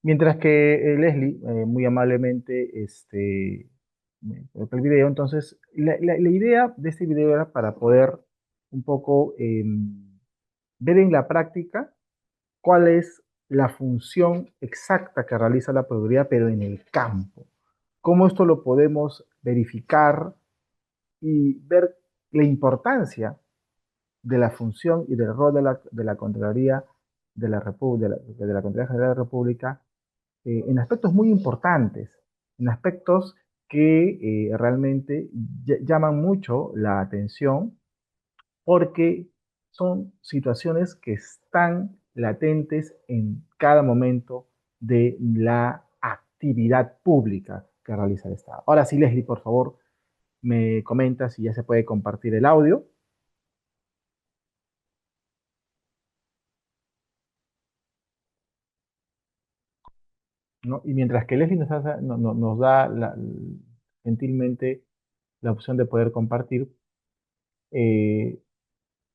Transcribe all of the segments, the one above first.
Mientras que Leslie, muy amablemente, me colocó el video. Entonces, la idea de este video era para poder un poco ver en la práctica cuál es la función exacta que realiza la Procuraduría, pero en el campo. Cómo esto lo podemos verificar y ver la importancia de la función y del rol de la Contraloría de la Contraloría General de la República, en aspectos muy importantes, en aspectos que realmente llaman mucho la atención, porque son situaciones que están latentes en cada momento de la actividad pública que realiza el Estado. Ahora sí, Leslie, por favor, me comenta si ya se puede compartir el audio, ¿no? Y mientras que Leslie nos da gentilmente la opción de poder compartir, eh,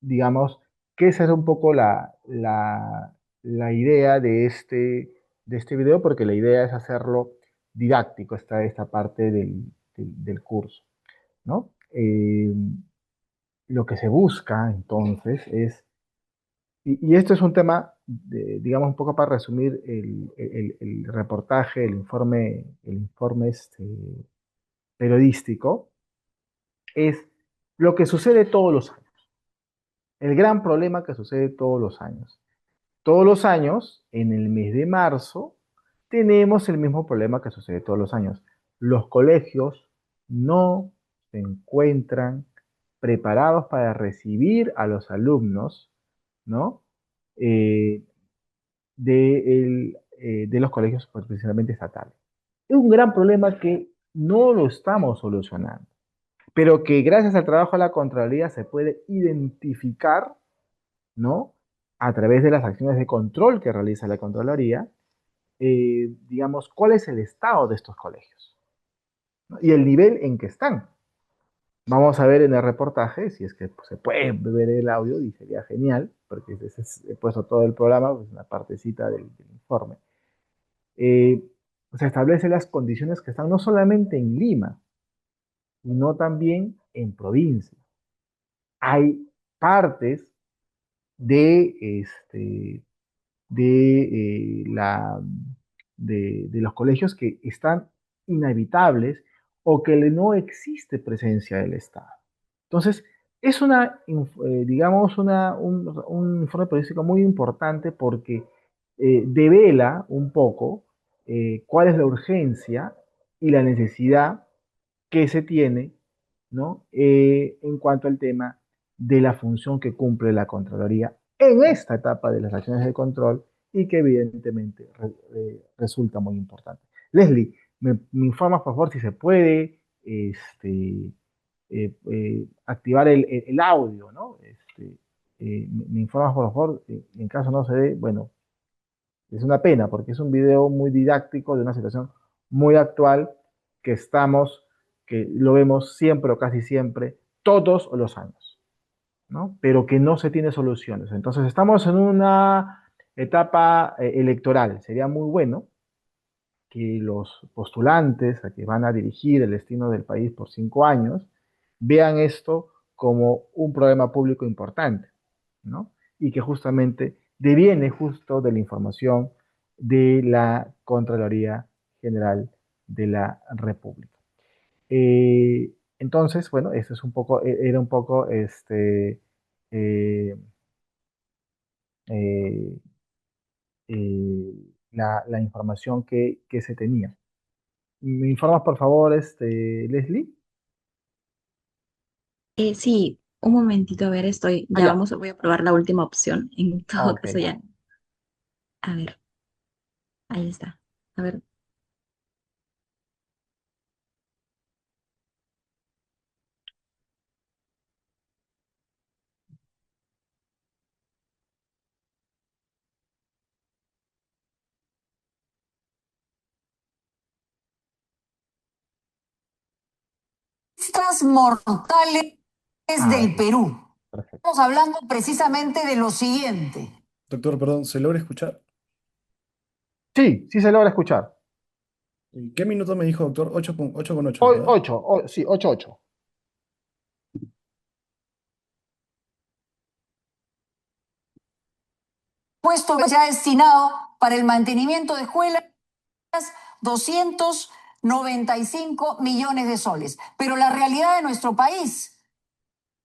digamos, que esa es un poco la idea de este video, porque la idea es hacerlo didáctico, esta parte del curso, ¿no? Lo que se busca entonces es, y esto es un tema, digamos, un poco para resumir el reportaje, el informe periodístico, es lo que sucede todos los años, el gran problema que sucede todos los años. Todos los años, en el mes de marzo, tenemos el mismo problema que sucede todos los años. Los colegios no se encuentran preparados para recibir a los alumnos, ¿no? Eh, de los colegios, pues, principalmente estatales. Es un gran problema que no lo estamos solucionando, pero que gracias al trabajo de la Contraloría se puede identificar, ¿no? A través de las acciones de control que realiza la Contraloría, digamos, cuál es el estado de estos colegios, ¿no? Y el nivel en que están. Vamos a ver en el reportaje, si es que pues, se puede ver el audio, y sería genial, porque he puesto todo el programa, pues, una partecita del informe. Eh, Se establecen las condiciones que están no solamente en Lima, sino también en provincia. Hay partes de, de, de los colegios que están inhabitables o que no existe presencia del Estado. Entonces, es digamos, un informe periodístico muy importante, porque devela un poco cuál es la urgencia y la necesidad que se tiene, ¿no? En cuanto al tema de la función que cumple la Contraloría en esta etapa de las acciones de control, y que evidentemente resulta muy importante. Leslie, me informas por favor si se puede activar el audio, ¿no? Me informas por favor, en caso no se dé, bueno, es una pena porque es un video muy didáctico de una situación muy actual que que lo vemos siempre o casi siempre, todos los años, ¿no? Pero que no se tiene soluciones. Entonces estamos en una etapa electoral. Sería muy bueno que los postulantes a que van a dirigir el destino del país por 5 años vean esto como un problema público importante, ¿no? Y que justamente deviene justo de la información de la Contraloría General de la República. Entonces, bueno, eso es un poco, era un poco eh, eh, eh, la información que se tenía. ¿Me informas, por favor, Leslie? Sí, un momentito, a ver, Ah, ya ya. vamos, voy a probar la última opción. En todo Ok. caso, ya, a ver, ahí está. A ver, Estas mortales Ah, del Perú. perfecto. Estamos hablando precisamente de lo siguiente. Doctor, perdón, ¿se logra escuchar? Sí, sí se logra escuchar. ¿Qué minuto me dijo, doctor? 8 con 8, ¿verdad? 8, sí, 8, 8. Puesto ya destinado para el mantenimiento de escuelas, 295 millones de soles. Pero la realidad de nuestro país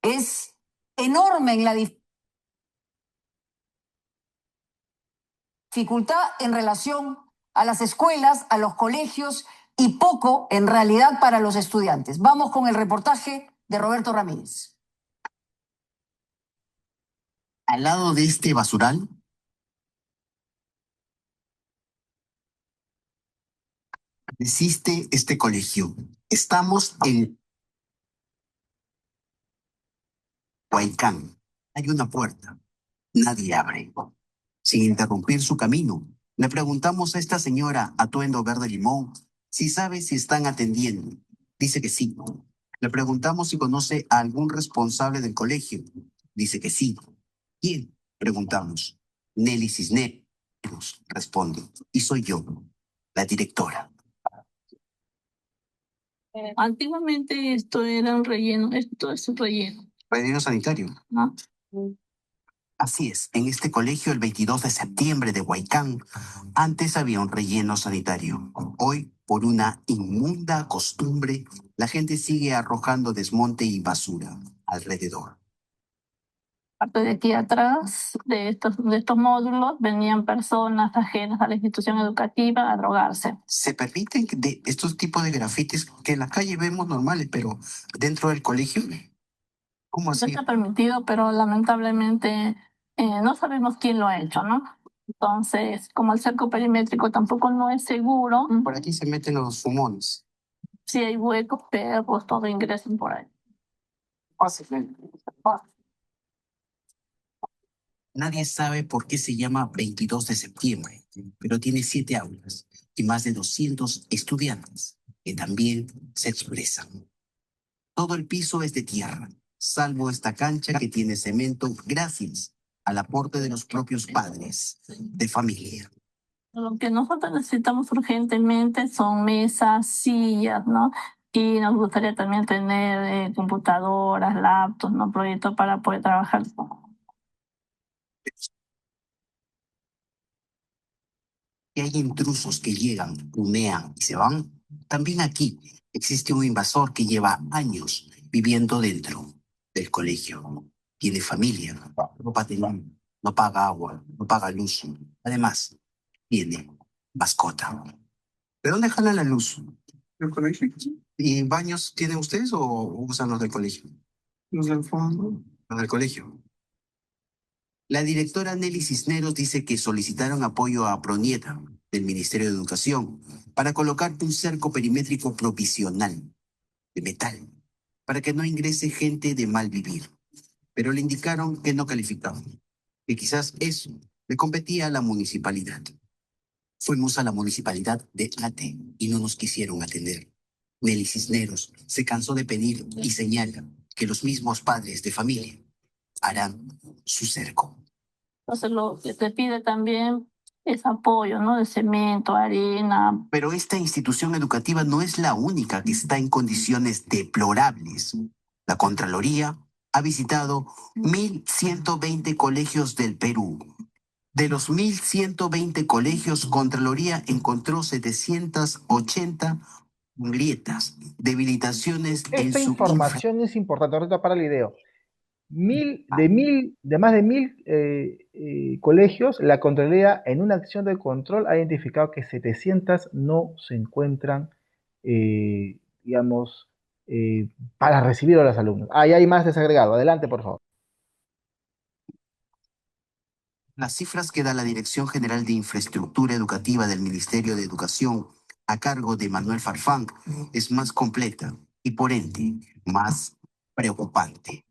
es enorme en la dificultad en relación a las escuelas, a los colegios y poco en realidad para los estudiantes. Vamos con el reportaje de Roberto Ramírez. Al lado de este basural existe este colegio. Estamos en Huaycán. Hay una puerta. Nadie abre. Sin interrumpir su camino, le preguntamos a esta señora atuendo verde limón si sabe si están atendiendo. Dice que sí. Le preguntamos si conoce a algún responsable del colegio. Dice que sí. ¿Quién? Preguntamos. Nelly Cisneros, responde. Y soy yo, la directora. Antiguamente esto era un relleno, esto es un relleno, Relleno sanitario. ¿no? Así es, en este colegio el 22 de septiembre de Huaycán, antes había un relleno sanitario. Hoy, por una inmunda costumbre, la gente sigue arrojando desmonte y basura alrededor. Parte de aquí atrás de estos módulos venían personas ajenas a la institución educativa a drogarse. Se permiten de estos tipos de grafitis que en la calle vemos normales, pero dentro del colegio, ¿cómo No así? está permitido, pero lamentablemente no sabemos quién lo ha hecho, ¿no? Entonces, como el cerco perimétrico tampoco no es seguro, Por aquí se meten los fumones. si hay huecos, perros, todo ingresan por ahí. Nadie sabe por qué se llama 22 de septiembre, pero tiene 7 aulas y más de 200 estudiantes que también se expresan. Todo el piso es de tierra, salvo esta cancha que tiene cemento gracias al aporte de los propios padres de familia. Lo que nosotros necesitamos urgentemente son mesas, sillas, ¿no? Y nos gustaría también tener computadoras, laptops, ¿no? Proyectos para poder trabajar. Y hay intrusos que llegan, humean y se van. También aquí existe un invasor que lleva años viviendo dentro del colegio. Tiene familia, no paga, no paga agua, no paga luz. Además, tiene mascota. ¿De dónde jalan la luz? Del colegio. ¿Y baños tienen ustedes o usan los del colegio? Los del fondo. Los del colegio. La directora Nelly Cisneros dice que solicitaron apoyo a Pronieta, del Ministerio de Educación, para colocar un cerco perimétrico provisional de metal, para que no ingrese gente de mal vivir. Pero le indicaron que no calificaban, que quizás eso le competía a la municipalidad. Fuimos a la municipalidad de Ate y no nos quisieron atender. Nelly Cisneros se cansó de pedir y señala que los mismos padres de familia harán su cerco. Entonces lo que te pide también es apoyo, ¿no? De cemento, arena. Pero esta institución educativa no es la única que está en condiciones deplorables. La Contraloría ha visitado 1.120 colegios del Perú. De los 1.120 colegios, Contraloría encontró 780 grietas, debilitaciones en Esta su información es importante ahorita para el video. De más de 1000 colegios, la Contraloría en una acción de control ha identificado que 700 no se encuentran, digamos, para recibir a los alumnos. Ahí hay más desagregado. Adelante, por favor. Las cifras que da la Dirección General de Infraestructura Educativa del Ministerio de Educación a cargo de Manuel Farfán es más completa y por ende más preocupante.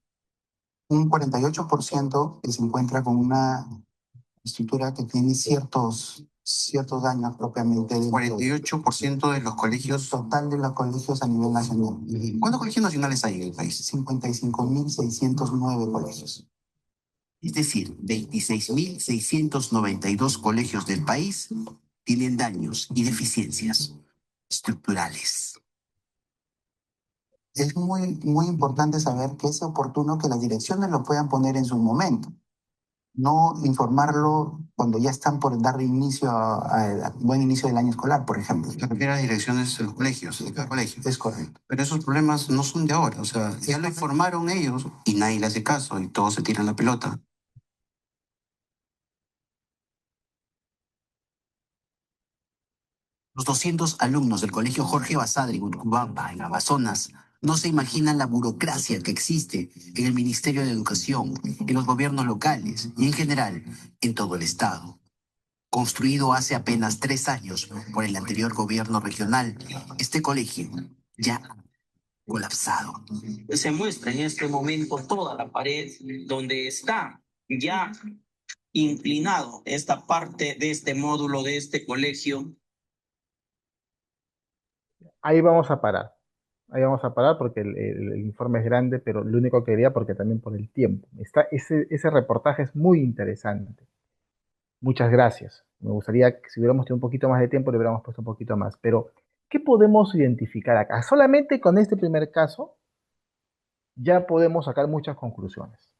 Un 48% que se encuentra con una estructura que tiene ciertos daños propiamente. 48% de los colegios. Total de los colegios a nivel nacional. ¿Cuántos colegios nacionales hay en el país? 55.609 colegios. Es decir, 26.692 colegios del país tienen daños y deficiencias estructurales. Es muy importante saber que es oportuno que las direcciones lo puedan poner en su momento, no informarlo cuando ya están por dar inicio a buen inicio del año escolar, por ejemplo. Se refiere a las direcciones de los colegios, de cada colegio. Es correcto. Pero esos problemas no son de ahora, o sea, ya lo informaron ellos y nadie le hace caso y todos se tiran la pelota. Los 200 alumnos del Colegio Jorge Basadre en Urubamba, en Amazonas, no se imaginan la burocracia que existe en el Ministerio de Educación, en los gobiernos locales y en general en todo el Estado. Construido hace apenas 3 años por el anterior gobierno regional, este colegio ya ha colapsado. Se muestra en este momento toda la pared donde está ya inclinado esta parte de este módulo de este colegio. Ahí vamos a parar. Ahí vamos a parar porque el informe es grande, pero lo único que quería, porque también por el tiempo. Ese reportaje es muy interesante. Muchas gracias. Me gustaría que si hubiéramos tenido un poquito más de tiempo, le hubiéramos puesto un poquito más. Pero, ¿qué podemos identificar acá? Solamente con este primer caso ya podemos sacar muchas conclusiones,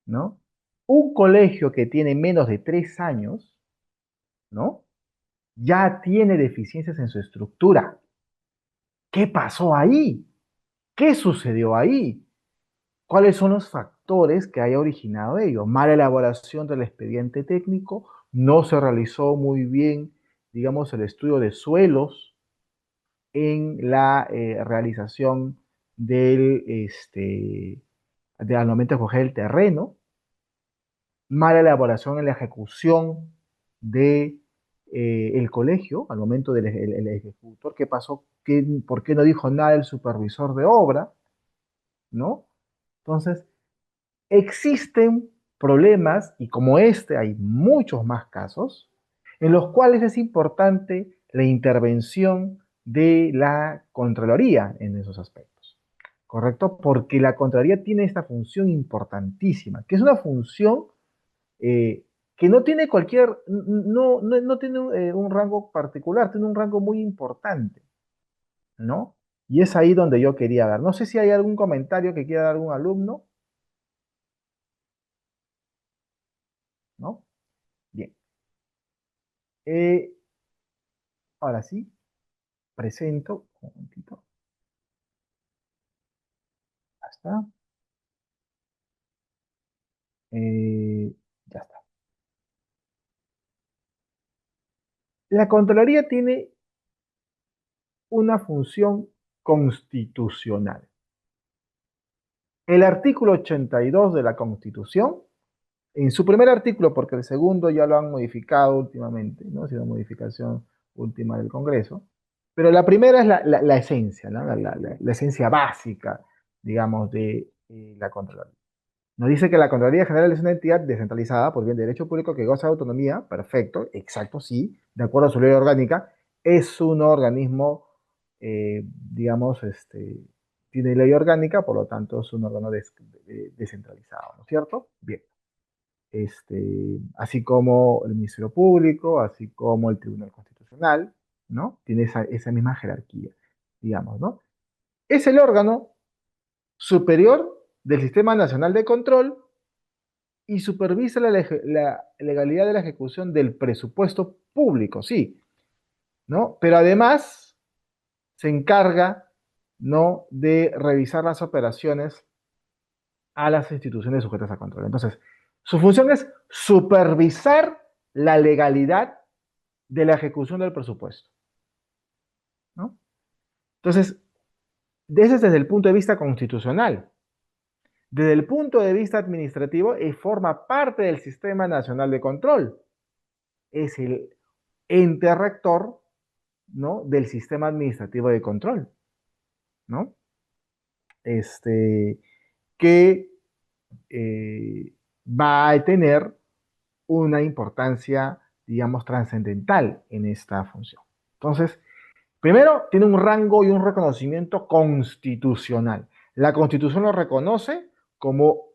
¿no? Un colegio que tiene menos de 3 años, ¿no? Ya tiene deficiencias en su estructura. ¿Qué pasó ahí? ¿Qué sucedió ahí? ¿Cuáles son los factores que haya originado ello? Mala elaboración del expediente técnico, no se realizó muy bien, digamos, el estudio de suelos en la realización al momento de escoger el terreno, mala elaboración en la ejecución de el colegio, al momento del el ejecutor, ¿qué pasó? ¿Por qué no dijo nada el supervisor de obra? ¿No? Entonces, existen problemas, y como este hay muchos más casos, en los cuales es importante la intervención de la Contraloría en esos aspectos, ¿correcto? Porque la Contraloría tiene esta función importantísima, que es una función que no tiene no tiene un rango particular, tiene un rango muy importante, ¿no? Y es ahí donde yo quería dar. No sé si hay algún comentario que quiera dar algún alumno, ¿no? Bien. Eh, Ahora sí, presento, un momentito, ya está. Ya está. La Contraloría tiene una función constitucional. El artículo 82 de la Constitución, en su primer artículo, porque el segundo ya lo han modificado últimamente, ¿no? Ha sido modificación última del Congreso, pero la primera es la esencia, ¿no? La esencia básica, digamos, de la Contraloría. Nos dice que la Contraloría General es una entidad descentralizada por bien de derecho público que goza de autonomía, perfecto, exacto, sí, de acuerdo a su ley orgánica, es un organismo, digamos, tiene ley orgánica, por lo tanto es un órgano descentralizado, ¿no es cierto? Bien. Así como el Ministerio Público, así como el Tribunal Constitucional, ¿no? Tiene esa misma jerarquía, digamos, ¿no? Es el órgano superior del Sistema Nacional de Control y supervisa la legalidad de la ejecución del presupuesto público, sí, ¿no? Pero además se encarga, ¿no?, de revisar las operaciones a las instituciones sujetas a control. Entonces, su función es supervisar la legalidad de la ejecución del presupuesto, ¿no? Entonces, desde el punto de vista constitucional. Desde el punto de vista administrativo, forma parte del Sistema Nacional de Control. Es el ente rector, ¿no?, del sistema administrativo de control, ¿no? Que va a tener una importancia, digamos, trascendental en esta función. Entonces, primero, tiene un rango y un reconocimiento constitucional. La Constitución lo reconoce como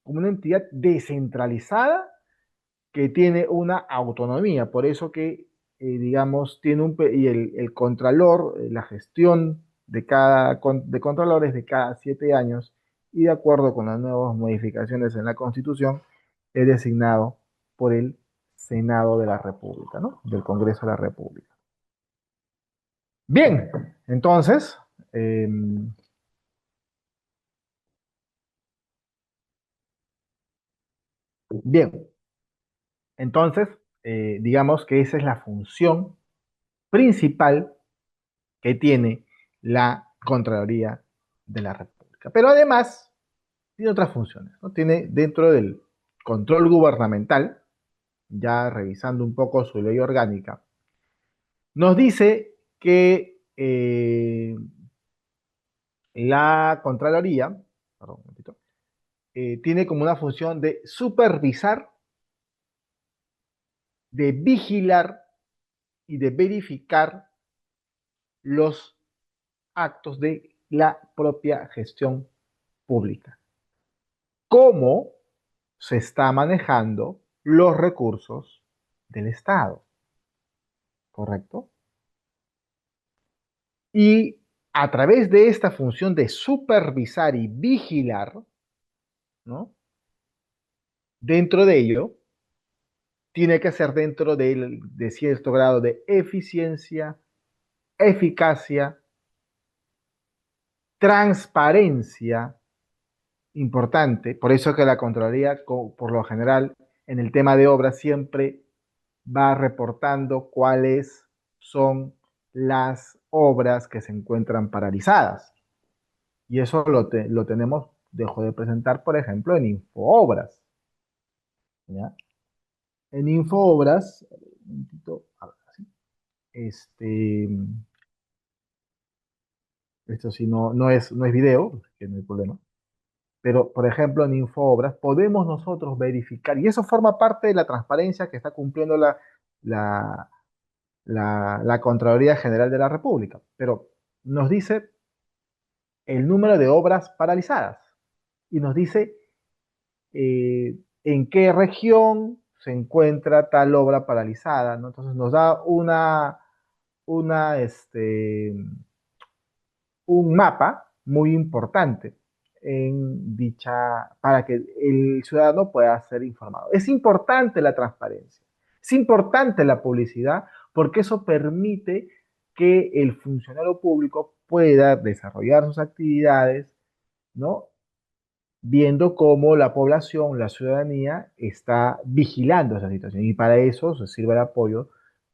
como una entidad descentralizada que tiene una autonomía, por eso que, digamos, tiene y el contralor, la gestión de contralores de cada 7 años, y de acuerdo con las nuevas modificaciones en la Constitución, es designado por el Senado de la República, ¿no? Del Congreso de la República. Bien, entonces, bien, entonces, digamos que esa es la función principal que tiene la Contraloría de la República. Pero además tiene otras funciones, ¿no? Tiene dentro del control gubernamental, ya revisando un poco su ley orgánica, nos dice que la Contraloría, perdón, un momentito, tiene como una función de supervisar, de vigilar y de verificar los actos de la propia gestión pública. ¿Cómo se está manejando los recursos del Estado? ¿Correcto? Y a través de esta función de supervisar y vigilar, ¿no? Dentro de ello, tiene que ser dentro de cierto grado de eficiencia, eficacia, transparencia, importante. Por eso que la Contraloría, por lo general, en el tema de obras siempre va reportando cuáles son las obras que se encuentran paralizadas. Y eso lo tenemos, dejo de presentar, por ejemplo, en Infoobras. ¿Ya? En Infoobras, un momentito, este, esto sí no es video, que no hay problema. Pero, por ejemplo, en Infoobras podemos nosotros verificar, y eso forma parte de la transparencia que está cumpliendo la, la Contraloría General de la República. Pero nos dice el número de obras paralizadas y nos dice en qué región se encuentra tal obra paralizada, ¿no? Entonces nos da una, un mapa muy importante para que el ciudadano pueda ser informado. Es importante la transparencia, es importante la publicidad, porque eso permite que el funcionario público pueda desarrollar sus actividades, ¿no? Viendo cómo la población, la ciudadanía, está vigilando esa situación. Y para eso se sirve de apoyo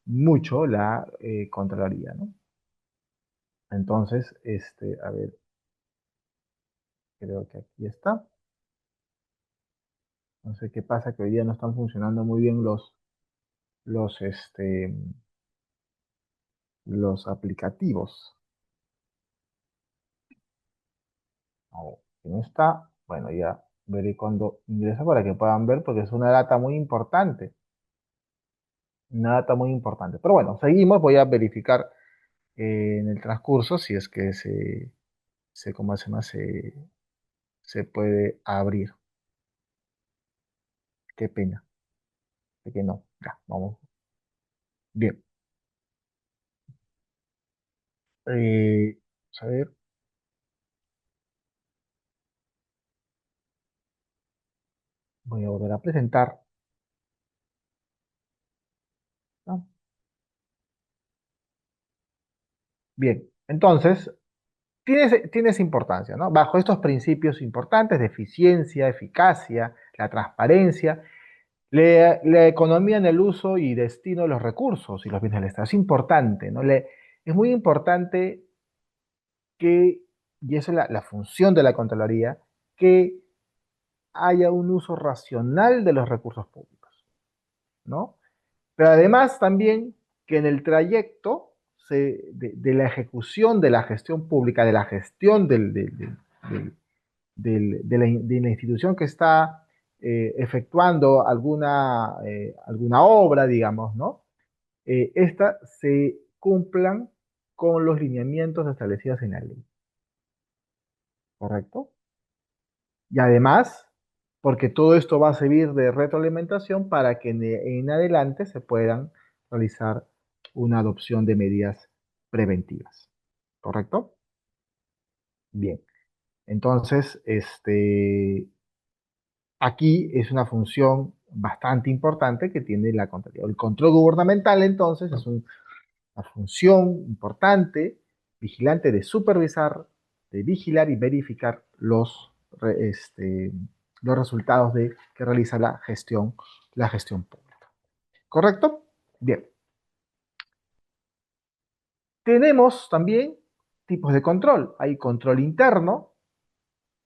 mucho la Contraloría, ¿no? Entonces, a ver, creo que aquí está. No sé qué pasa, que hoy día no están funcionando muy bien los, los aplicativos. A ver, si no está, bueno, ya veré cuando ingresa para que puedan ver, porque es una data muy importante. Una data muy importante. Pero bueno, seguimos, voy a verificar en el transcurso si es que ¿cómo se llama? Se puede abrir. Qué pena, de que no. Ya, vamos. Bien. Vamos a ver. Voy a volver a presentar, ¿no? Bien, entonces, tiene esa importancia, ¿no? Bajo estos principios importantes de eficiencia, eficacia, la transparencia, la economía en el uso y destino de los recursos y los bienes del Estado. Es importante, ¿no? Es muy importante y eso es la función de la Contraloría, que haya un uso racional de los recursos públicos, ¿no? Pero además también que en el trayecto de la ejecución de la gestión pública, de la gestión de la institución que está efectuando alguna obra, digamos, ¿no? Esta se cumplan con los lineamientos establecidos en la ley, ¿correcto? Y además porque todo esto va a servir de retroalimentación para que en adelante se puedan realizar una adopción de medidas preventivas. ¿Correcto? Bien. Entonces, aquí es una función bastante importante que tiene la Contraloría. El control gubernamental, entonces, es una función importante, vigilante de supervisar, de vigilar y verificar los resultados que realiza la gestión pública. ¿Correcto? Bien. Tenemos también tipos de control. Hay control interno,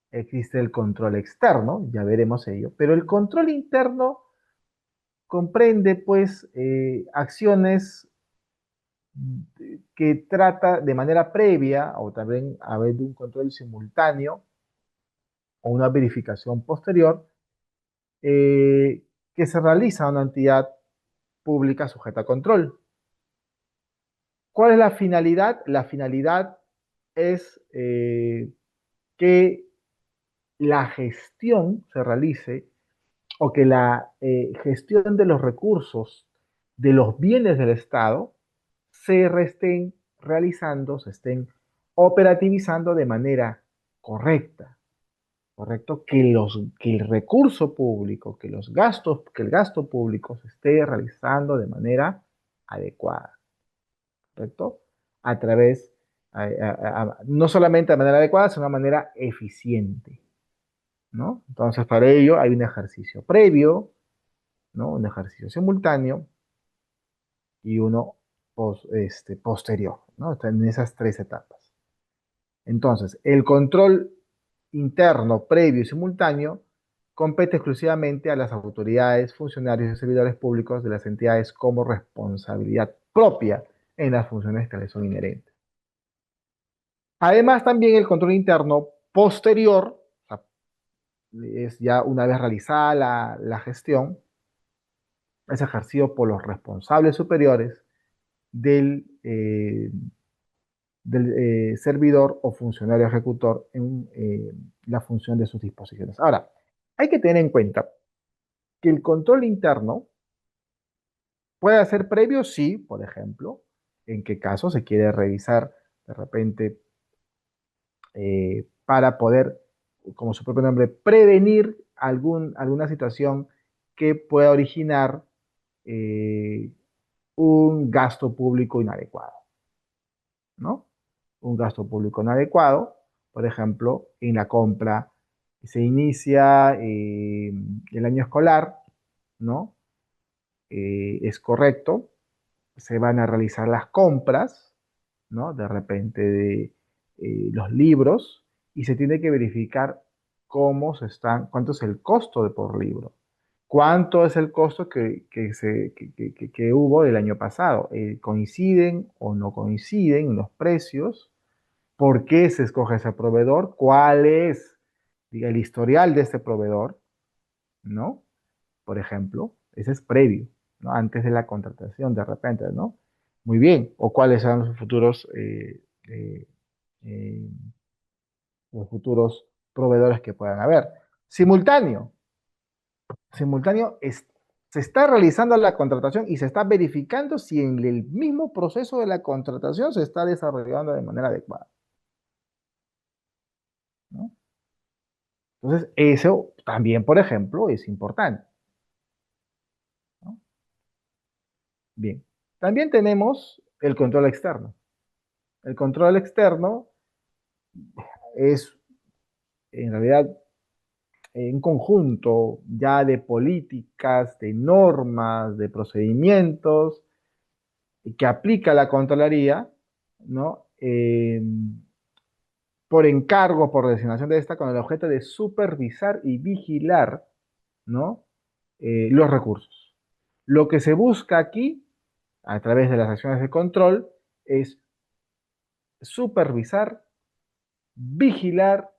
existe el control externo, ya veremos ello, pero el control interno comprende pues acciones que trata de manera previa o también a ver de un control simultáneo o una verificación posterior eh, que se realiza a una entidad pública sujeta a control. ¿Cuál es la finalidad? La finalidad es que la gestión se realice o que la gestión de los recursos de los bienes del Estado se estén realizando, se estén operativizando de manera correcta, ¿correcto? Que el recurso público, que el gasto público se esté realizando de manera adecuada, ¿correcto? A través, no solamente de manera adecuada, sino de manera eficiente, ¿no? Entonces, para ello hay un ejercicio previo, ¿no? Un ejercicio simultáneo y uno posterior, ¿no? Está en esas tres etapas. Entonces, el control interno, previo y simultáneo compete exclusivamente a las autoridades, funcionarios y servidores públicos de las entidades como responsabilidad propia en las funciones que les son inherentes. Además, también el control interno posterior, o sea, es ya una vez realizada la gestión, es ejercido por los responsables superiores del servidor o funcionario ejecutor en la función de sus disposiciones. Ahora, hay que tener en cuenta que el control interno puede ser previo, sí, por ejemplo, en qué caso se quiere revisar de repente para poder, como su propio nombre, prevenir alguna situación que pueda originar eh, un gasto público inadecuado, ¿no? Un gasto público inadecuado, por ejemplo, en la compra, se inicia el año escolar, ¿no? Es correcto, se van a realizar las compras, ¿no? De repente de los libros y se tiene que verificar cuánto es el costo de por libro. ¿Cuánto es el costo que hubo el año pasado? ¿Coinciden o no coinciden los precios? ¿Por qué se escoge ese proveedor? ¿Cuál es, diga, el historial de este proveedor? ¿No? Por ejemplo, ese es previo, ¿no? Antes de la contratación, de repente, ¿no? Muy bien. ¿O cuáles serán eh, eh, los futuros proveedores que puedan haber? Simultáneo. Simultáneo se está realizando la contratación y se está verificando si en el mismo proceso de la contratación se está desarrollando de manera adecuada, ¿no? Entonces, eso también, por ejemplo, es importante, ¿no? Bien. También tenemos el control externo. El control externo es, en realidad, un conjunto ya de políticas, de normas, de procedimientos que aplica la Contraloría, ¿no? Por encargo, por designación de esta, con el objeto de supervisar y vigilar, ¿no? Los recursos. Lo que se busca aquí, a través de las acciones de control, es supervisar, vigilar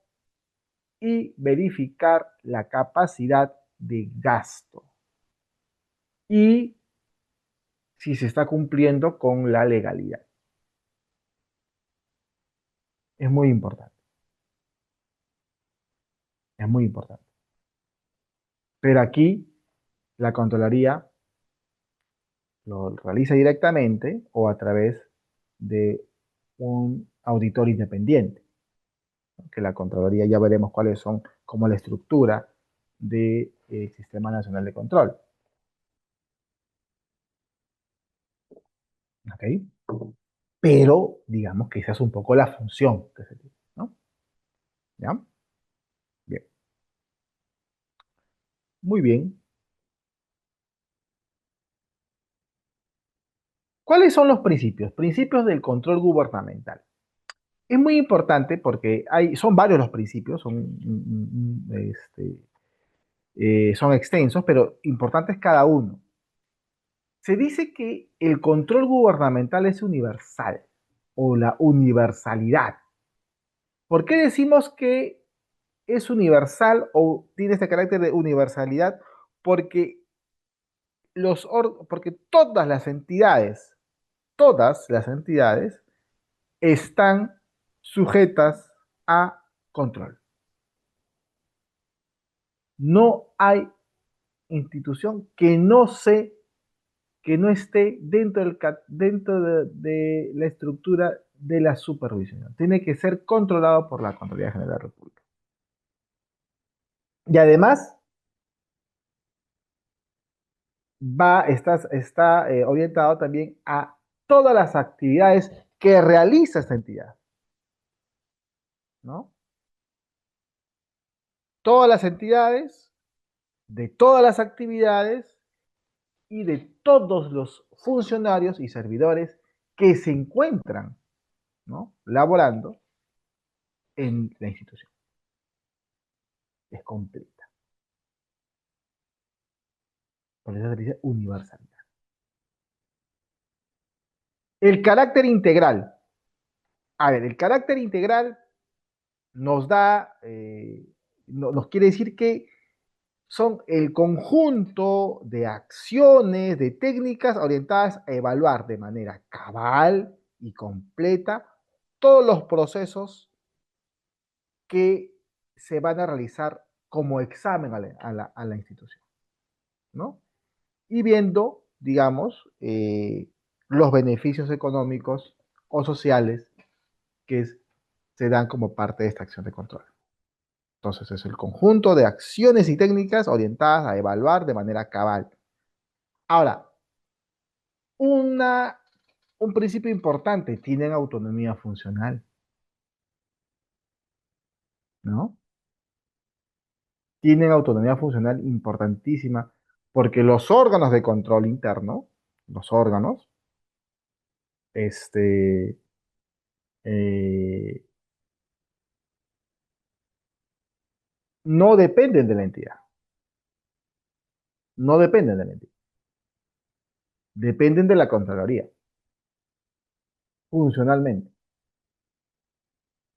y verificar la capacidad de gasto y si se está cumpliendo con la legalidad. Es muy importante, es muy importante. Pero aquí la Contraloría lo realiza directamente o a través de un auditor independiente, ¿no? Que la Contraloría ya veremos cuáles son, como la estructura del Sistema Nacional de Control. ¿Ok? Pero digamos que esa es un poco la función que se tiene, ¿no? ¿Ya? Bien. Muy bien. ¿Cuáles son los principios? Principios del control gubernamental. Es muy importante porque son varios los principios, son extensos, pero importantes cada uno. Se dice que el control gubernamental es universal o la universalidad. ¿Por qué decimos que es universal o tiene este carácter de universalidad? Porque, porque todas las entidades están sujetas a control. No hay institución que no esté dentro de la estructura de la supervisión. Tiene que ser controlado por la Contraloría General de la República. Y además está orientado también a todas las actividades que realiza esta entidad, ¿no? Todas las entidades, de todas las actividades y de todos los funcionarios y servidores que se encuentran, ¿no?, laborando en la institución. Es completa. Por eso se dice universalidad. El carácter integral. A ver, el carácter integral nos nos quiere decir que son el conjunto de acciones, de técnicas orientadas a evaluar de manera cabal y completa todos los procesos que se van a realizar como examen a la institución, ¿no? Y viendo, digamos, los beneficios económicos o sociales que se dan como parte de esta acción de control. Entonces, es el conjunto de acciones y técnicas orientadas a evaluar de manera cabal. Ahora, un principio importante, tienen autonomía funcional, ¿no? Tienen autonomía funcional importantísima porque los órganos de control interno, los órganos, este, eh, no dependen de la entidad, no dependen de la entidad, dependen de la Contraloría, funcionalmente.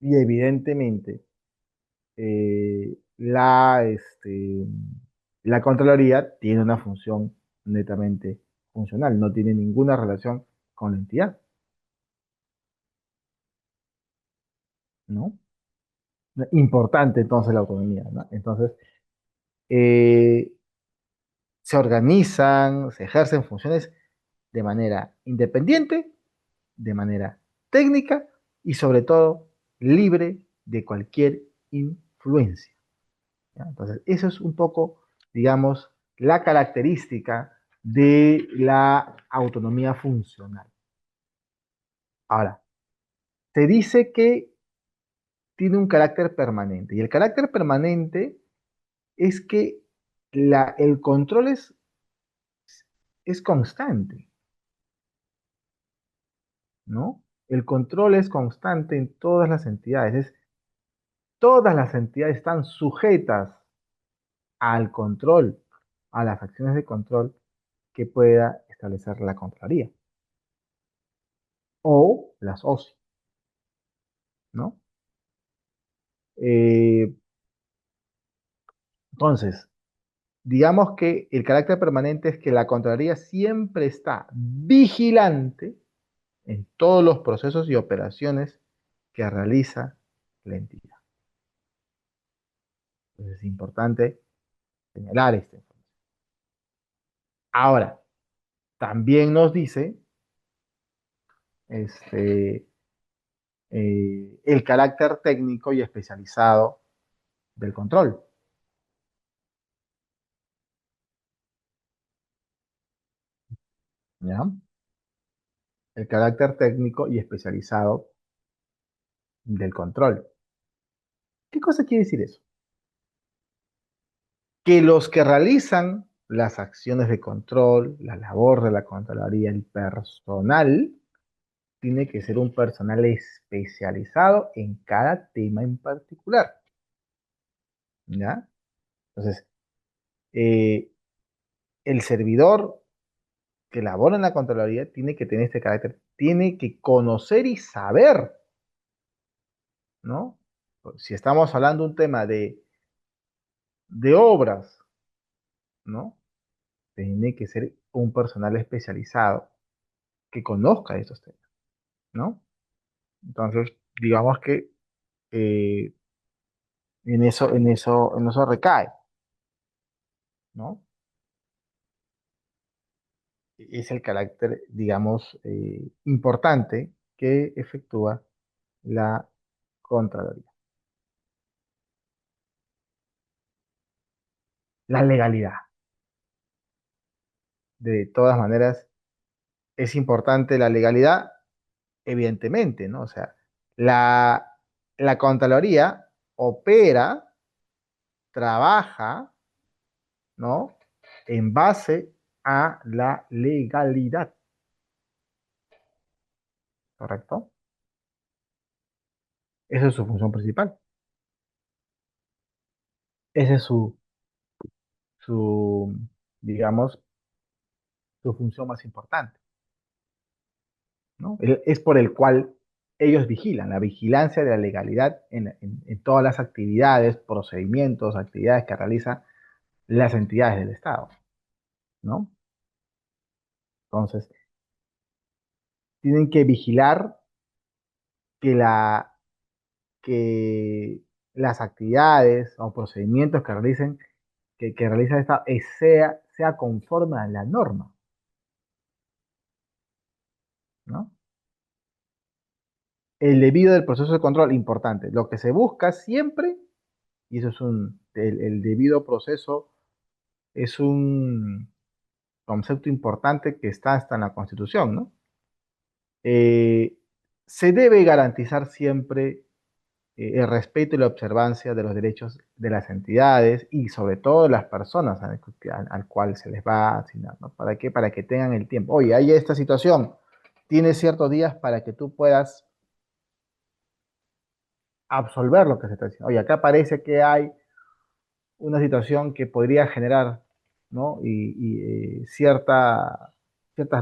Y evidentemente, la Contraloría tiene una función netamente funcional, no tiene ninguna relación con la entidad, ¿no? Importante entonces la autonomía, ¿no? Entonces, eh, se organizan, se ejercen funciones de manera independiente, de manera técnica y sobre todo libre de cualquier influencia, ¿ya? Entonces, eso es un poco, digamos, la característica de la autonomía funcional. Ahora, se dice que tiene un carácter permanente y el carácter permanente es que el control es constante, ¿no? El control es constante en todas las entidades. Todas las entidades están sujetas al control, a las acciones de control que pueda establecer la Contraloría o las OSI, ¿no? Eh, entonces, digamos que el carácter permanente es que la Contraloría siempre está vigilante en todos los procesos y operaciones que realiza la entidad. Entonces es importante señalar esta información. Ahora, también nos dice este, el carácter técnico y especializado del control. ¿Ya? El carácter técnico y especializado del control. ¿Qué cosa quiere decir eso? Que los que realizan las acciones de control, la labor de la Contraloría, el personal, tiene que ser un personal especializado en cada tema en particular. ¿Ya? Entonces, eh, el servidor que labora en la Contraloría tiene que tener este carácter, tiene que conocer y saber, ¿no? Si estamos hablando de un tema de obras, ¿no? Tiene que ser un personal especializado que conozca estos temas, ¿no? Entonces, digamos que eh, en eso recae, ¿no? Es el carácter, digamos, importante que efectúa la Contraloría. La legalidad. De todas maneras, es importante la legalidad, evidentemente, ¿no? O sea, la, la Contraloría opera, trabaja, ¿no? En base a la legalidad, ¿correcto? Esa es su función principal. Esa es su, digamos, su función más importante, ¿no? Es por el cual ellos vigilan, la vigilancia de la legalidad en todas las actividades, procedimientos, actividades que realizan las entidades del Estado, ¿no? Entonces, tienen que vigilar que, que las actividades o procedimientos que realicen, que realiza esta sea conforme a la norma, ¿no? El debido del proceso de control, importante. Lo que se busca siempre, y eso es el debido proceso, es un concepto importante que está hasta en la Constitución, ¿no? Eh, Se debe garantizar siempre el respeto y la observancia de los derechos de las entidades y sobre todo de las personas al cual se les va a asignar, ¿no? ¿Para qué? Para que tengan el tiempo. Oye, hay esta situación, tienes ciertos días para que tú puedas absolver lo que se está diciendo. Oye, acá parece que hay una situación que podría generar, ¿no? Ciertas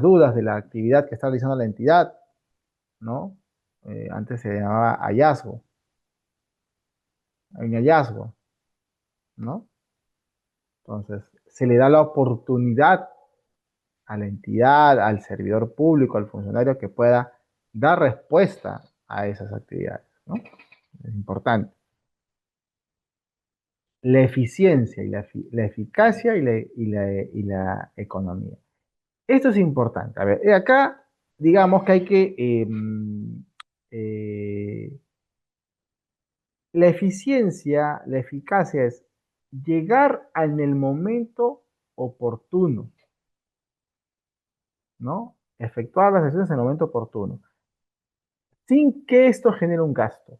dudas de la actividad que está realizando la entidad, ¿no? Antes se llamaba hallazgo, hay un hallazgo, ¿no? Entonces, se le da la oportunidad a la entidad, al servidor público, al funcionario que pueda dar respuesta a esas actividades, ¿no? Es importante. La eficiencia y la eficacia y la economía. Esto es importante. A ver, acá digamos que hay que... la eficiencia, la eficacia es llegar en el momento oportuno, ¿no? Efectuar las acciones en el momento oportuno, sin que esto genere un gasto.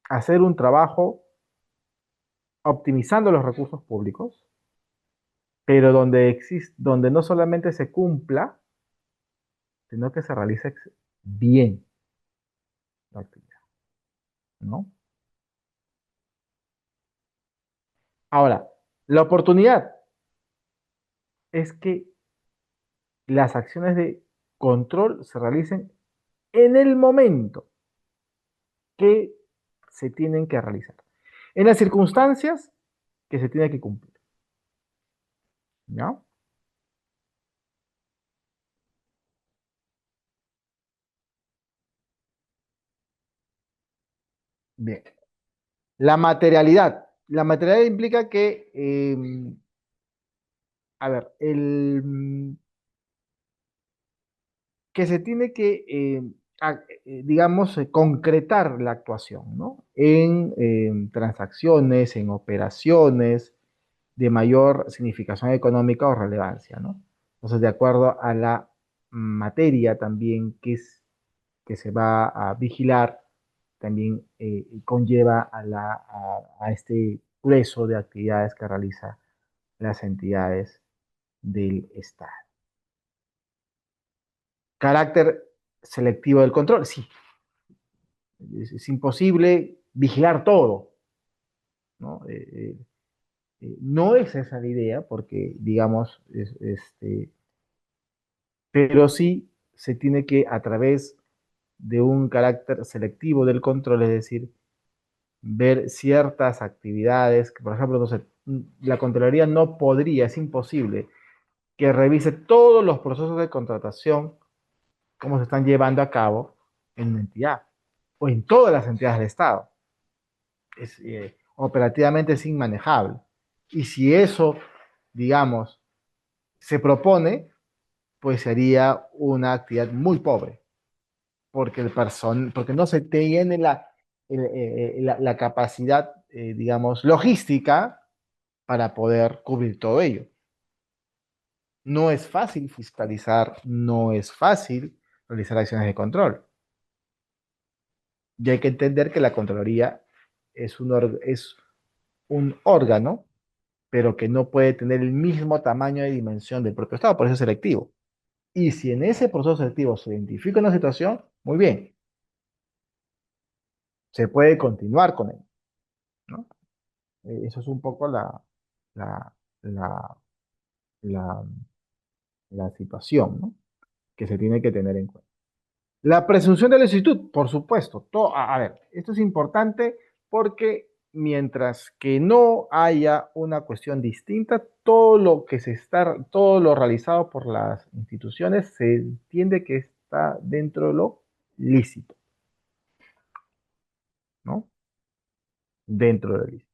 Hacer un trabajo optimizando los recursos públicos, pero donde no solamente se cumpla, sino que se realice bien la actividad, ¿no? Ahora, la oportunidad es que las acciones de control se realicen en el momento que se tienen que realizar, en las circunstancias que se tienen que cumplir, ¿no? Bien. La materialidad. La materialidad implica que, a ver, que se tiene que, digamos, concretar la actuación, ¿no? En transacciones, en operaciones de mayor significación económica o relevancia, ¿no? Entonces, de acuerdo a la materia también que se va a vigilar, también conlleva a este grueso de actividades que realizan las entidades del Estado. Carácter selectivo del control, sí, es imposible vigilar todo, ¿no? No es esa la idea, porque, digamos, pero sí se tiene que, a través de un carácter selectivo del control, es decir, ver ciertas actividades, que, por ejemplo, no sé, la Contraloría no podría, es imposible, que revise todos los procesos de contratación, cómo se están llevando a cabo en una entidad o en todas las entidades del Estado. Operativamente es inmanejable. Y si eso, digamos, se propone, pues sería una actividad muy pobre, porque, porque no se tiene la capacidad, digamos, logística para poder cubrir todo ello. No es fácil fiscalizar, no es fácil realizar acciones de control. Y hay que entender que la Contraloría es un órgano, pero que no puede tener el mismo tamaño de dimensión del propio Estado, por eso es selectivo. Y si en ese proceso selectivo se identifica una situación, muy bien, se puede continuar con él, ¿no? Eso es un poco la, la, la, la situación, ¿no? Que se tiene que tener en cuenta. La presunción de licitud, por supuesto. A ver, esto es importante porque mientras que no haya una cuestión distinta, todo lo realizado por las instituciones se entiende que está dentro de lo lícito, ¿no? Dentro de lo lícito.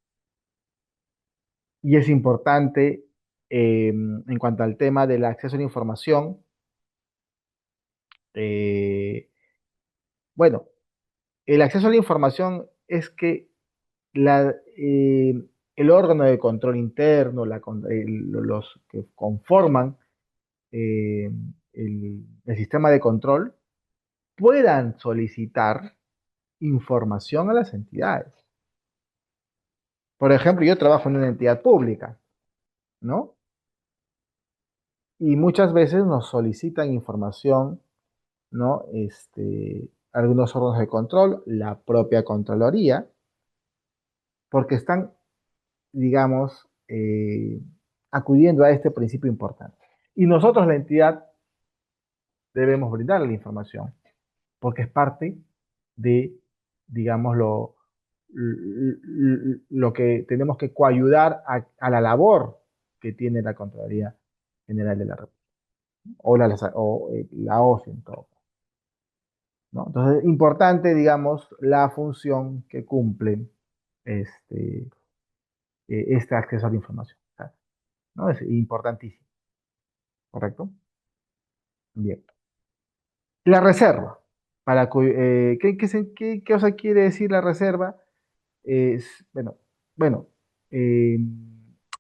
Y es importante, en cuanto al tema del acceso a la información, eh, bueno, el acceso a la información es que la, eh, el órgano de control interno, los que conforman eh, el sistema de control, puedan solicitar información a las entidades. Por ejemplo, yo trabajo en una entidad pública, ¿no? Y muchas veces nos solicitan información, ¿no? Algunos órganos de control, la propia Contraloría, porque están, digamos, acudiendo a este principio importante. Y nosotros, la entidad, debemos brindarle la información, porque es parte de, digamos, lo que tenemos que coayudar a la labor que tiene la Contraloría General de la República, la OCE en todo, ¿no? Entonces, importante, digamos, la función que cumple este, este acceso a la información, ¿no? Es importantísimo, ¿correcto? Bien. La reserva. ¿Qué cosa quiere decir la reserva? Bueno, bueno, eh,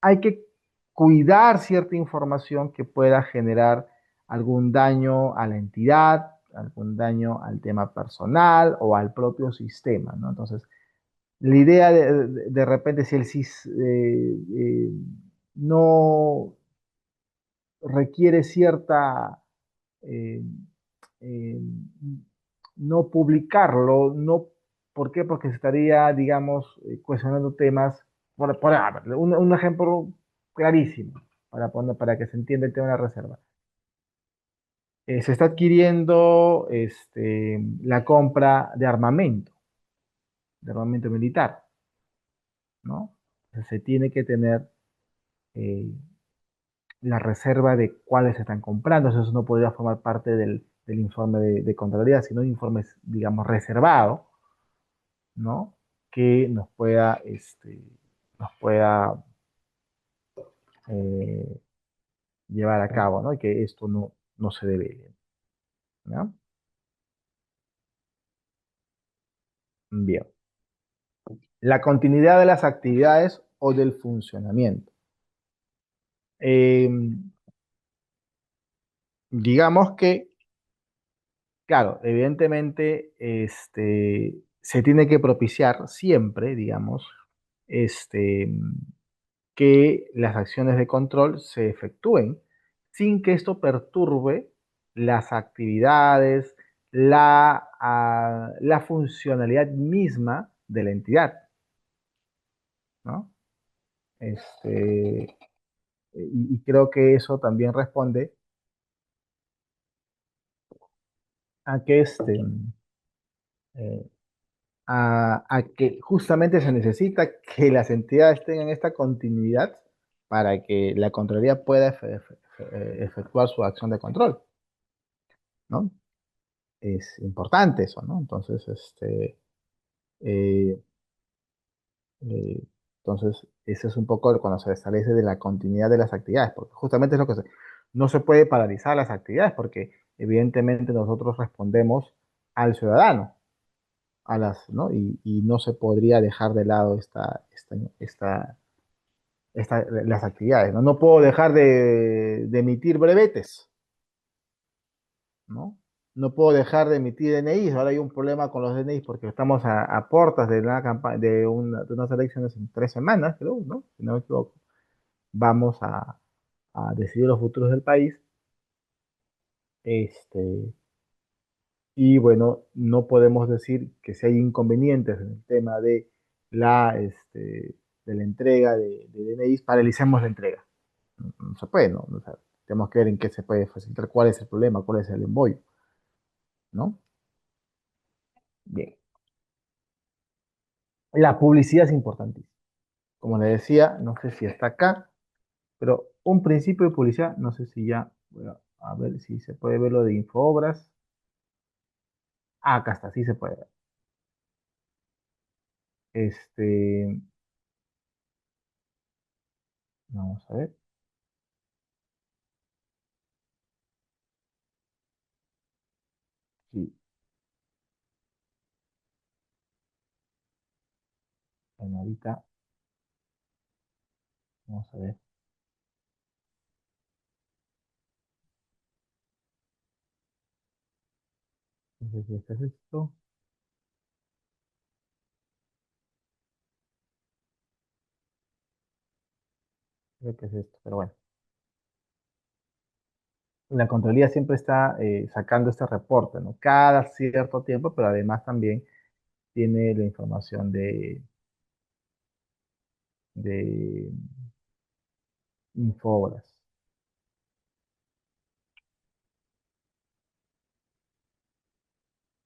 hay que cuidar cierta información que pueda generar algún daño a la entidad, algún daño al tema personal o al propio sistema, ¿no? Entonces, la idea de repente, si el SIS no requiere cierta eh, eh, no publicarlo, no, ¿por qué? Porque se estaría, digamos, cuestionando temas, un ejemplo clarísimo para que se entienda el tema de la reserva. Se está adquiriendo la compra de armamento militar, ¿no? Entonces, se tiene que tener eh, la reserva de cuáles se están comprando. Eso no podría formar parte del informe de Contraloría, sino un informe, digamos, reservado, ¿no? que nos pueda eh, llevar a cabo, ¿no? Y que esto no se debe. ¿No? Bien. La continuidad de las actividades o del funcionamiento. Eh, digamos que, claro, evidentemente, se tiene que propiciar siempre, digamos, este, que las acciones de control se efectúen sin que esto perturbe las actividades, la funcionalidad misma de la entidad, ¿no? Y creo que eso también responde a que eh, a que justamente se necesita que las entidades tengan esta continuidad para que la Contraloría pueda efectuar su acción de control, ¿no? Es importante eso, ¿no? Entonces, eh, eh, ese es un poco cuando se establece de la continuidad de las actividades, porque justamente es lo que no se puede paralizar las actividades, porque evidentemente nosotros respondemos al ciudadano, ¿no? Y no se podría dejar de lado las actividades, ¿no? No puedo dejar de emitir brevetes, ¿no? No puedo dejar de emitir DNIs. Ahora hay un problema con los DNIs porque estamos a puertas de una campaña, de unas elecciones en 3 semanas, creo, ¿no? Si no me equivoco. Vamos a decidir los futuros del país. Este, y bueno, no podemos decir que si hay inconvenientes en el tema de la entrega de DNIs, paralicemos la entrega. No se puede, ¿no? O sea, tenemos que ver en qué se puede facilitar, cuál es el problema, cuál es el embollo, ¿no? Bien. La publicidad es importantísima. Como le decía, no sé si está acá, pero un principio de publicidad, no sé si ya, bueno, a ver si se puede ver lo de Infobras. Ah, acá está, sí se puede ver. Este, vamos a ver. Sí, bueno, ahorita, vamos a ver. No sé si este es esto, creo que es esto, pero bueno. La Contraloría siempre está sacando este reporte, ¿no? Cada cierto tiempo, pero además también tiene la información de Infobras.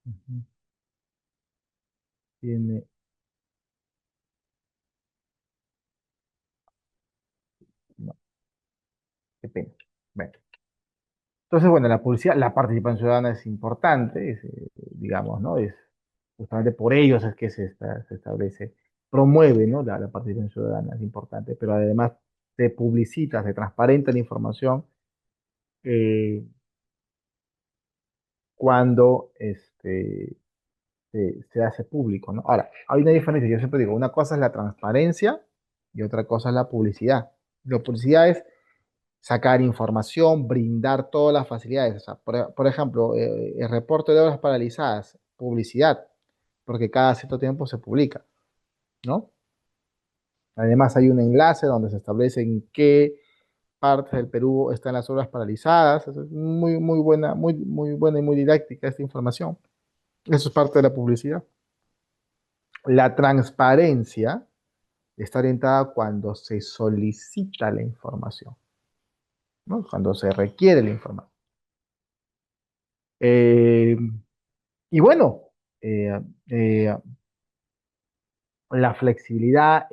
Ujú. Tiene, no, qué pena. Bueno, entonces, bueno, la publicidad, la participación ciudadana es importante, digamos, ¿no? Es justamente por ellos es que se establece, promueve, ¿no? La participación ciudadana es importante, pero además se publicita, se transparenta la información eh, cuando se hace público, ¿no? Ahora, hay una diferencia, yo siempre digo, una cosa es la transparencia y otra cosa es la publicidad. La publicidad es sacar información, brindar todas las facilidades. O sea, por ejemplo, el reporte de obras paralizadas, publicidad, porque cada cierto tiempo se publica, ¿no? Además, hay un enlace donde se establece en qué partes del Perú están las obras paralizadas. Es muy, muy buena y muy didáctica esta información. Eso es parte de la publicidad. La transparencia está orientada cuando se solicita la información, ¿no? Cuando se requiere la información. Eh, y bueno, eh, eh, la flexibilidad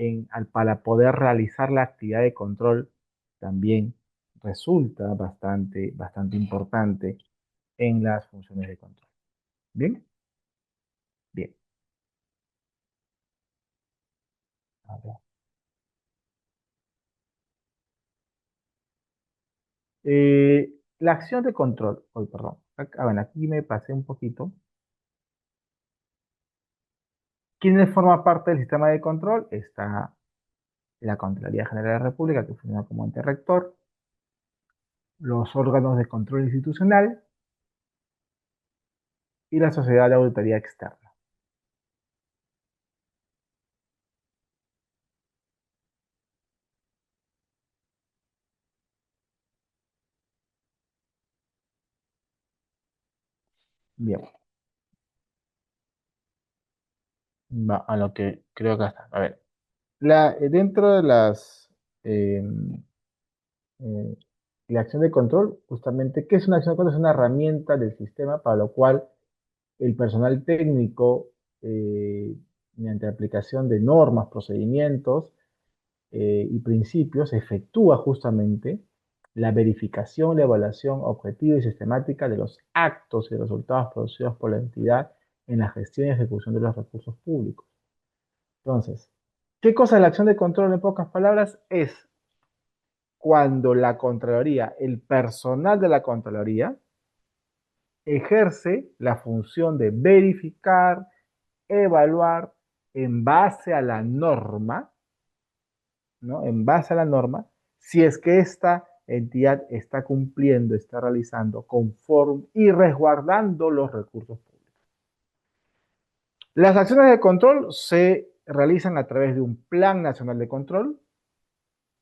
para poder realizar la actividad de control también resulta bastante importante en las funciones de control. Bien, bien. A ver. La acción de control, oh, perdón, bueno, aquí me pasé un poquito. ¿Quiénes forman parte del sistema de control? Está la Contraloría General de la República, que funciona como ente rector, los órganos de control institucional y la Sociedad de Auditoría Externa. Bien, va a lo que creo que está. A ver, dentro de eh, eh, la acción de control, justamente, ¿qué es una acción de control? Es una herramienta del sistema para lo cual el personal técnico, eh, mediante la aplicación de normas, procedimientos y principios, efectúa justamente la verificación, la evaluación objetiva y sistemática de los actos y resultados producidos por la entidad en la gestión y ejecución de los recursos públicos. Entonces, ¿qué cosa es la acción de control en pocas palabras? Es cuando la Contraloría, el personal de la Contraloría, ejerce la función de verificar, evaluar en base a la norma, ¿no? En base a la norma, si es que esta entidad está cumpliendo, está realizando conforme y resguardando los recursos públicos. Las acciones de control se realizan a través de un Plan Nacional de Control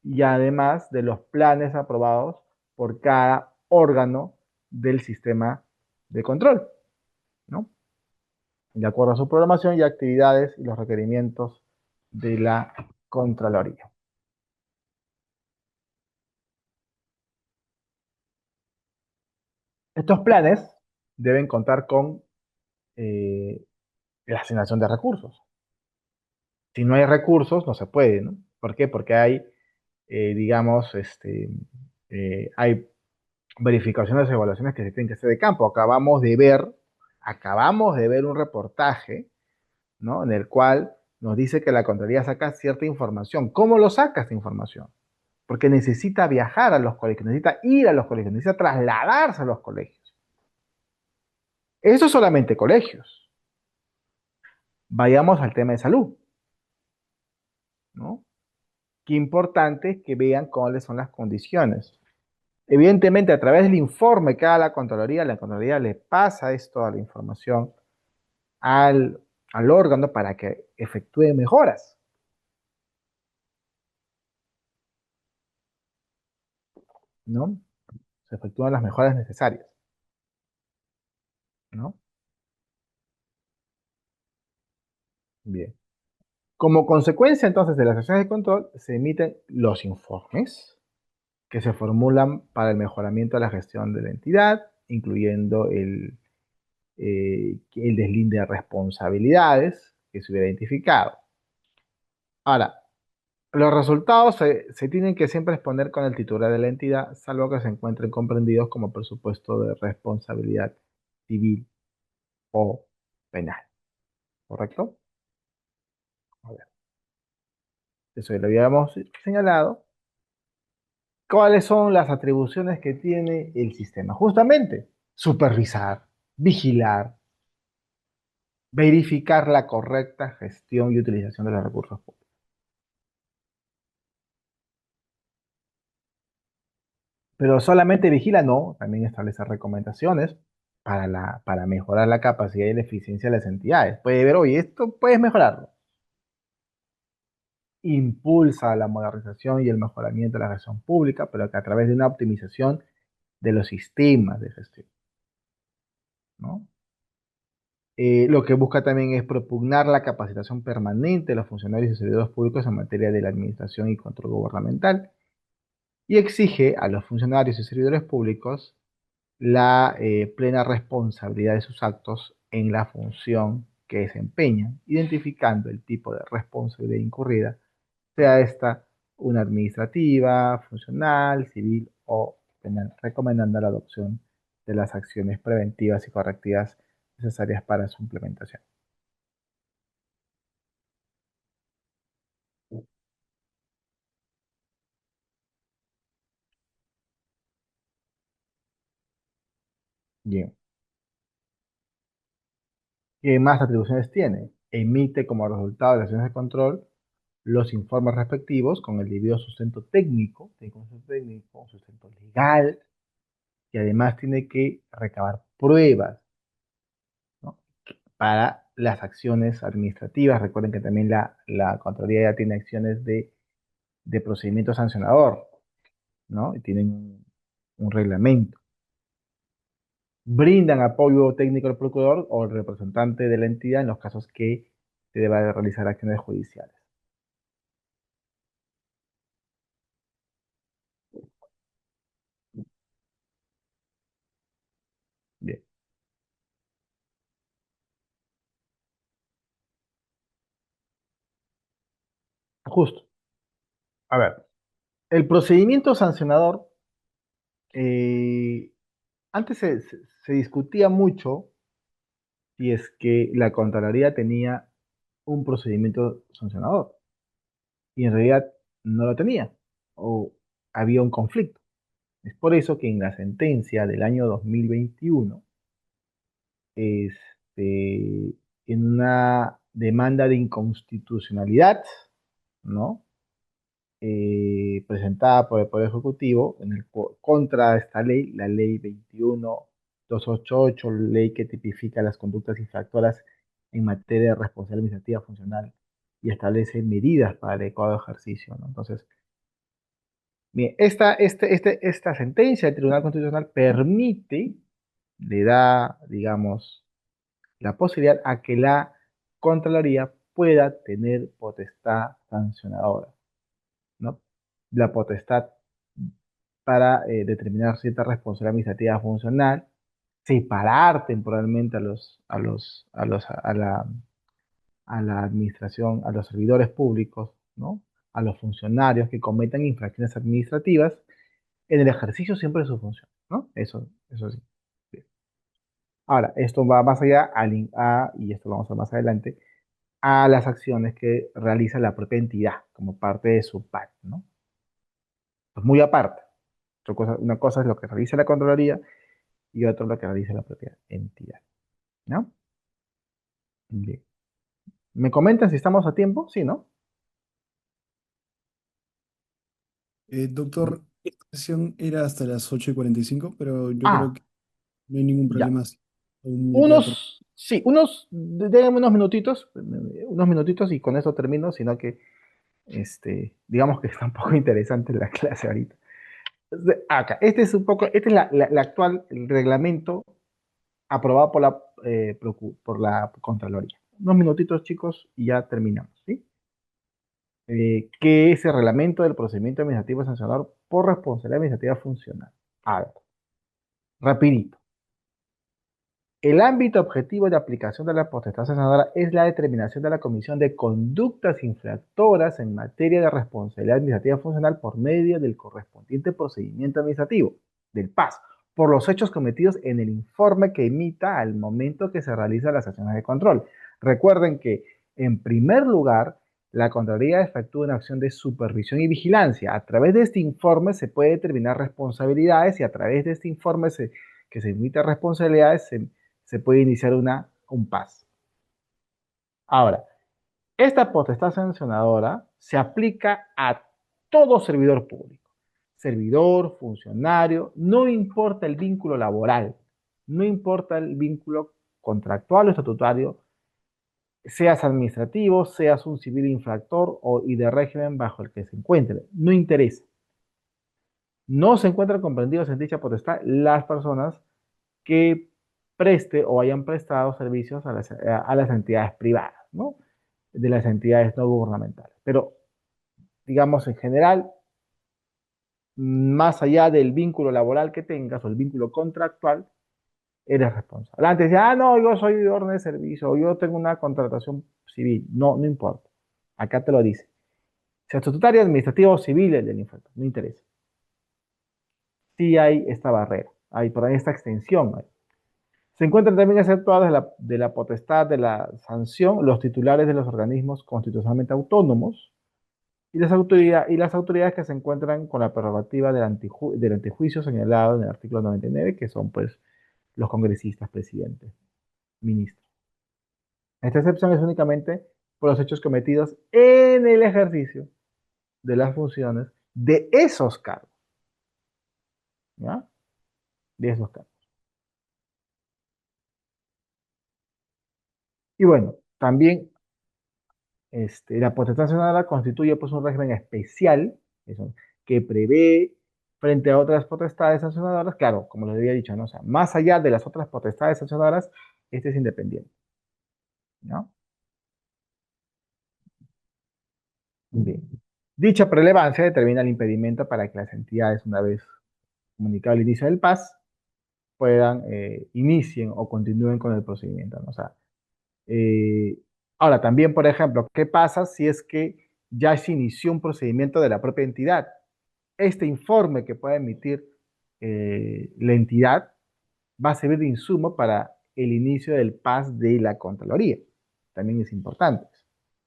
y además de los planes aprobados por cada órgano del sistema de control, ¿no? De acuerdo a su programación y actividades y los requerimientos de la Contraloría. Estos planes deben contar con eh, la asignación de recursos. Si no hay recursos, no se puede, ¿no? ¿Por qué? Porque hay, digamos, hay verificaciones y evaluaciones que se tienen que hacer de campo. Acabamos de ver un reportaje, ¿no? En el cual nos dice que la Contraloría saca cierta información. ¿Cómo lo saca esta información? Porque necesita viajar a los colegios, necesita ir a los colegios, necesita trasladarse a los colegios. Eso es solamente colegios. Vayamos al tema de salud, ¿no? Qué importante que vean cuáles son las condiciones. Evidentemente, a través del informe que haga la Contraloría le pasa esto a la información al órgano para que efectúe mejoras, ¿no? Se efectúan las mejoras necesarias, ¿no? Bien. Como consecuencia entonces de las acciones de control, se emiten los informes que se formulan para el mejoramiento de la gestión de la entidad, incluyendo el deslinde de responsabilidades que se hubiera identificado. Ahora, los resultados se tienen que siempre exponer con el titular de la entidad, salvo que se encuentren comprendidos como presupuesto de responsabilidad civil o penal. ¿Correcto? A ver, eso ya lo habíamos señalado. ¿Cuáles son las atribuciones que tiene el sistema? Justamente, supervisar, vigilar, verificar la correcta gestión y utilización de los recursos públicos. Pero solamente vigila, no, también establece recomendaciones para mejorar la capacidad y la eficiencia de las entidades. Puede ver, oye, esto puedes mejorarlo. Impulsa la modernización y el mejoramiento de la gestión pública, pero que a través de una optimización de los sistemas de gestión, ¿no? Lo que busca también es propugnar la capacitación permanente de los funcionarios y servidores públicos en materia de la administración y control gubernamental y exige a los funcionarios y servidores públicos la plena responsabilidad de sus actos en la función que desempeñan, identificando el tipo de responsabilidad incurrida, sea esta una administrativa, funcional, civil o penal, recomendando la adopción de las acciones preventivas y correctivas necesarias para su implementación. Bien. ¿Qué más atribuciones tiene? Emite como resultado de las acciones de control los informes respectivos con el debido sustento técnico, tiene un sustento técnico, un sustento legal, y además tiene que recabar pruebas, ¿no? Para las acciones administrativas. Recuerden que también la Contraloría ya tiene acciones de procedimiento sancionador, ¿no? Y tienen un reglamento. Brindan apoyo técnico al procurador o al representante de la entidad en los casos que se deba de realizar acciones judiciales. Bien, justo. A ver, el procedimiento sancionador, eh, antes se discutía mucho si es que la Contraloría tenía un procedimiento sancionador y en realidad no lo tenía o había un conflicto. Es por eso que en la sentencia del año 2021, este, en una demanda de inconstitucionalidad, ¿no? Presentada por el Poder Ejecutivo contra esta ley, la ley 21.288, ley que tipifica las conductas infractoras en materia de responsabilidad administrativa funcional y establece medidas para el adecuado ejercicio, ¿no? Entonces, bien, esta sentencia del Tribunal Constitucional permite, le da, digamos, la posibilidad a que la Contraloría pueda tener potestad sancionadora, ¿no? La potestad para determinar cierta responsabilidad administrativa funcional, separar temporalmente a la administración, a los servidores públicos, ¿no? A los funcionarios que cometan infracciones administrativas en el ejercicio siempre de su función, ¿no? Eso sí. Bien. Ahora, esto va más allá y esto lo vamos a ver más adelante, a las acciones que realiza la propia entidad como parte de su PAC, ¿no? Pues muy aparte. Una cosa es lo que realiza la Contraloría y otra lo que realiza la propia entidad, ¿no? Bien. ¿Me comentan si estamos a tiempo? Sí, ¿no? Doctor, esta sesión era hasta las 8:45, pero yo creo Ah, que no hay ningún ya. problema. Si aún me queda por... Sí, déjenme unos minutitos y con eso termino, sino que, digamos que está un poco interesante la clase ahorita. Acá, este es la actual el reglamento aprobado por por la Contraloría. Unos minutitos, chicos, y ya terminamos, ¿sí? ¿Qué es el reglamento del procedimiento administrativo sancionador por responsabilidad administrativa funcional? A ver, rapidito. El ámbito objetivo de aplicación de la potestad sancionadora es la determinación de la comisión de conductas infractoras en materia de responsabilidad administrativa funcional por medio del correspondiente procedimiento administrativo, del PAS, por los hechos cometidos en el informe que emita al momento que se realizan las acciones de control. Recuerden que, en primer lugar, la Contraloría efectúa una acción de supervisión y vigilancia. A través de este informe se puede determinar responsabilidades y a través de este informe que se emite responsabilidades se puede iniciar un PAS. Ahora, esta potestad sancionadora se aplica a todo servidor público. Servidor, funcionario, no importa el vínculo laboral, no importa el vínculo contractual o estatutario, seas administrativo, seas un civil infractor y de régimen bajo el que se encuentre, no interesa. No se encuentran comprendidos en dicha potestad las personas que preste o hayan prestado servicios a las entidades privadas, ¿no? De las entidades no gubernamentales. Pero, digamos, en general, más allá del vínculo laboral que tengas o el vínculo contractual, eres responsable. Antes decía, no, yo soy de orden de servicio o yo tengo una contratación civil. No, no importa. Acá te lo dice. Sea estatutario, administrativo o civil el del infractor, no interesa. Sí hay esta barrera, hay por ahí esta extensión. Se encuentran también exceptuados de la potestad de la sanción los titulares de los organismos constitucionalmente autónomos y las autoridades que se encuentran con la prerrogativa del antejuicio señalado en el artículo 99, que son pues los congresistas, presidentes, ministros. Esta excepción es únicamente por los hechos cometidos en el ejercicio de las funciones de esos cargos, ¿ya? De esos cargos. Y bueno, también la potestad sancionadora constituye pues, un régimen especial eso, que prevé frente a otras potestades sancionadoras, claro, como les había dicho, ¿no? O sea, más allá de las otras potestades sancionadoras, este es independiente, ¿no? Bien. Dicha prelevancia determina el impedimento para que las entidades, una vez comunicado el inicio del PAS, puedan, inicien o continúen con el procedimiento, ¿no? O sea, eh, ahora también, por ejemplo, ¿qué pasa si es que ya se inició un procedimiento de la propia entidad? Este informe que pueda emitir la entidad va a servir de insumo para el inicio del PAS de la Contraloría. También es importante,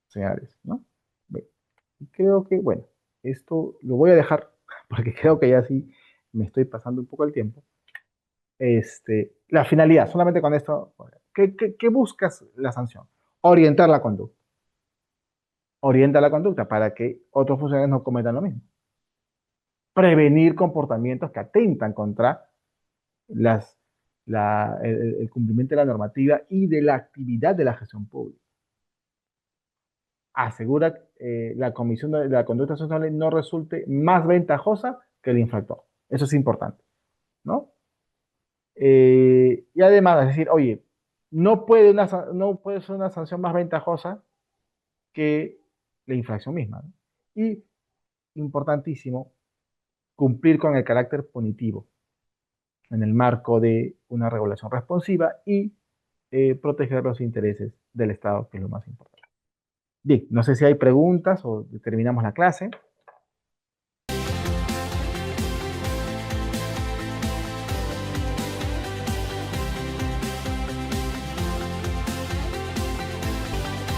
señores, ¿no? Bien, creo que, bueno, esto lo voy a dejar porque creo que ya sí me estoy pasando un poco el tiempo. La finalidad, solamente con esto, ¿qué buscas la sanción? Orientar la conducta. Orienta la conducta para que otros funcionarios no cometan lo mismo. Prevenir comportamientos que atentan contra el cumplimiento de la normativa y de la actividad de la gestión pública. Asegura la comisión de la conducta social no resulte más ventajosa que el infractor. Eso es importante, ¿no? Y además, es decir, oye, no puede ser una sanción más ventajosa que la infracción misma, ¿no? Y, importantísimo, cumplir con el carácter punitivo en el marco de una regulación responsiva y proteger los intereses del Estado, que es lo más importante. Bien, no sé si hay preguntas o terminamos la clase.